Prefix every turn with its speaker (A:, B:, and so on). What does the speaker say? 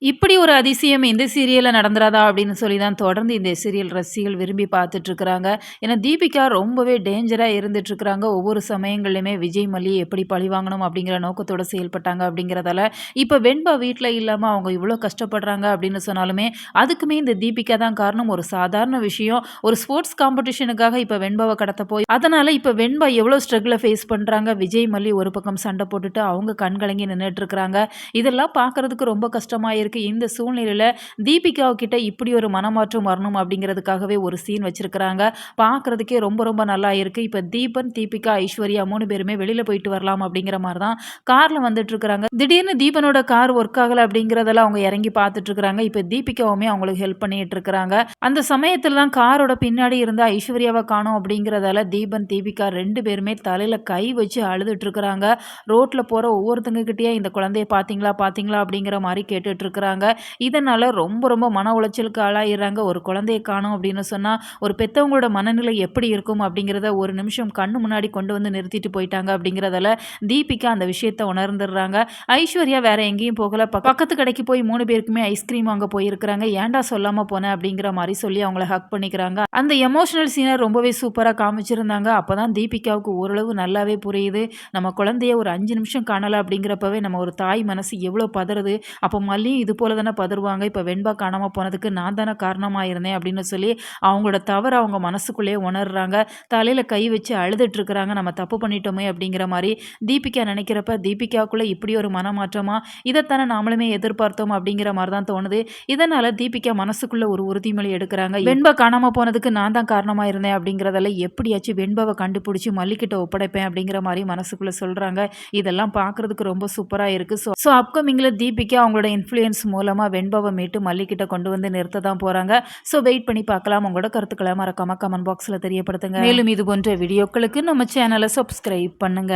A: இப்படி ஒரு அதிசயம் இந்த சீரியல்ல நடந்துராதா அப்படின்னு சொல்லி தான் தொடர்ந்து இந்த சீரியல் ரசிகர்கள் விரும்பி பார்த்துட்ருக்காங்க. ஏன்னா தீபிகா ரொம்பவே டேஞ்சரா இருந்துட்டுருக்காங்க. ஒவ்வொரு சமயங்கள்லயுமே விஜய் மல்லி எப்படி பழிவாங்கணும் அப்படிங்கிற நோக்கத்தோட செயல்பட்டாங்க அப்படிங்கிறதால, இப்ப வெண்பா வீட்ல இல்லாம அவங்க இவ்ளோ கஷ்டப்படுறாங்க அப்படின்னு சொன்னாலுமே, அதுக்குமே இந்த தீபிகா தான் காரணம். ஒரு சாதாரண விஷயம். ஒரு ஸ்போர்ட்ஸ் காம்படிஷனுக்காக இப்ப வெண்பாவ கடத்த போய் அதனால இப்ப வெண்பா எவ்ளோ ஸ்ட்ரகுல ஃபேஸ் பண்றாங்க. விஜய் மல்லி ஒரு பக்கம் சண்டை போட்டுட்டு அவங்க கண் கலங்கி நின்னுட்டுருக்காங்க. இதெல்லாம் பார்க்கறதுக்கு ரொம்ப கஷ்டமா இருக்கு. இந்த சூழ்நிலையில தீபிகா கிட்ட இப்படி ஒரு மனமாற்றம் வரணும் அப்படிங்கிறதுக்காகவே ஒரு சீன் வச்சிருக்கிறாங்க. பார்க்கறதுக்கே ரொம்ப ரொம்ப நல்லா இருக்கு. இப்ப தீபன், தீபிகா, ஐஸ்வர்யா 3 பேருமே வெளியில போயிட்டு வரலாம் அப்படிங்கிற மாரி தான் கார்ல வந்துட்டு இருக்காங்க. திடீர்னு தீபனோட கார் ஒர்க் ஆகல அப்படிங்கிறதெல்லாம் அவங்க இறங்கி பார்த்துட்டு இருக்காங்க. இப்ப தீபிகாவுமே அவங்களுக்கு ஹெல்ப் பண்ணிட்டு இருக்காங்க. அந்த சமயத்துல தான் காரோட பின்னாடி இருந்த ஐஸ்வர்யாவ காணோம் அப்படிங்கிறதால தீபன், தீபிகா 2 பேருமே தலையில கை வச்சு அழுதுட்டு இருக்காங்க. ரோட்ல போற ஒவ்வொருத்தங்க கிட்டயே இந்த குழந்தைய பார்த்தீங்களா? பார்த்தீங்களா? அப்படிங்கிற மாரி கேட்டுட்டு இருக்கிறாங்க. இதனால ரொம்ப ரொம்ப மன உளைச்சலுக்கு ஆளாயிடுறாங்க. ஒரு குழந்தைய காணோம் அப்படின்னு சொன்னா, ஒரு பெத்தவங்களோட மனநிலை எப்படி இருக்கும் அப்படிங்கிறத ஒரு நிமிஷம் கண்ணு முன்னாடி கொண்டு வந்து நிறுத்திட்டு போயிட்டாங்க அப்படிங்கிறதால, தீபிகா அந்த விஷயத்த உணர்ந்துடுறாங்க. ஐஸ்வர்யா வேற எங்கேயும் போகல. பக்கத்து கடைக்கு போய் 3 பேருக்குமே ஐஸ்கிரீம் வாங்க போயிருக்கிறாங்க. ஏன்டா சொல்லாம போன அப்படிங்கிற மாரி சொல்லி அவங்கள ஹக் பண்ணிக்கிறாங்க. அந்த எமோஷனல் சீன ரொம்பவே சூப்பரா காமிச்சிருந்தாங்க. அப்பதான் தீபிகாவுக்கு ஓரளவு நல்லாவே புரியுது. நம்ம குழந்தைய ஒரு 5 நிமிஷம் காணல அப்படிங்கிறப்பவே நம்ம ஒரு தாய் மனசு எவ்வளோ பதறுது. அப்போ மல்லியும் இது போல தானே பதறுவாங்க. இப்ப வெண்பா காணாம போனதுக்கு நான் தானே காரணமா இருந்தேன் அப்படின்னு சொல்லி அவங்களோட தவற அவங்க மனசுக்குள்ளேயே உணர்றாங்க. தலையில கை வச்சு அழுதுட்டு இருக்கிறாங்க. நம்ம தப்பு பண்ணிட்டோமே அப்படிங்கிற மாரி தீபிகா நினைக்கிறப்ப தீபிகாவுக்குள்ள இப்படி ஒரு மனமாற்றமா இதைத்தானே நாமளுமே எதிர்பார்த்தோம் அப்படிங்கிற மாரி தான் தோணுது. இதனால தீபிகா மனசுக்குள்ள ஒரு உறுதிமொழி எடுக்கிறாங்க. வெண்பா காணாம போனதுக்கு நான் தான் காரணமா இருந்தேன் அப்படிங்கிறதால எப்படியாச்சும் வெண்பாவை கண்டுபிடிச்சு மல்லிகிட்ட ஒப்படைப்பேன் அப்படிங்கிற மாரி மனசுக்குள்ள சொல்றாங்க. இதெல்லாம் பார்க்கறதுக்கு ரொம்ப சூப்பரா இருக்கு. ஸோ அப்கமிங்ல தீபிகா அவங்களோட இன்ஃப்ளூயன்ஸ் மூலமா வெண்பாவ மீட்டு மல்லிகிட்ட கொண்டு வந்து நிறுத்த தான் போறாங்க. ஸோ வெயிட் பண்ணி பார்க்கலாம். உங்களோட கருத்துக்கள மறக்காம கமெண்ட் பாக்ஸ்ல தெரியப்படுத்துங்க. மேலும் இது போன்ற வீடியோக்களுக்கு நம்ம சேனல சப்ஸ்கிரைப் பண்ணுங்க.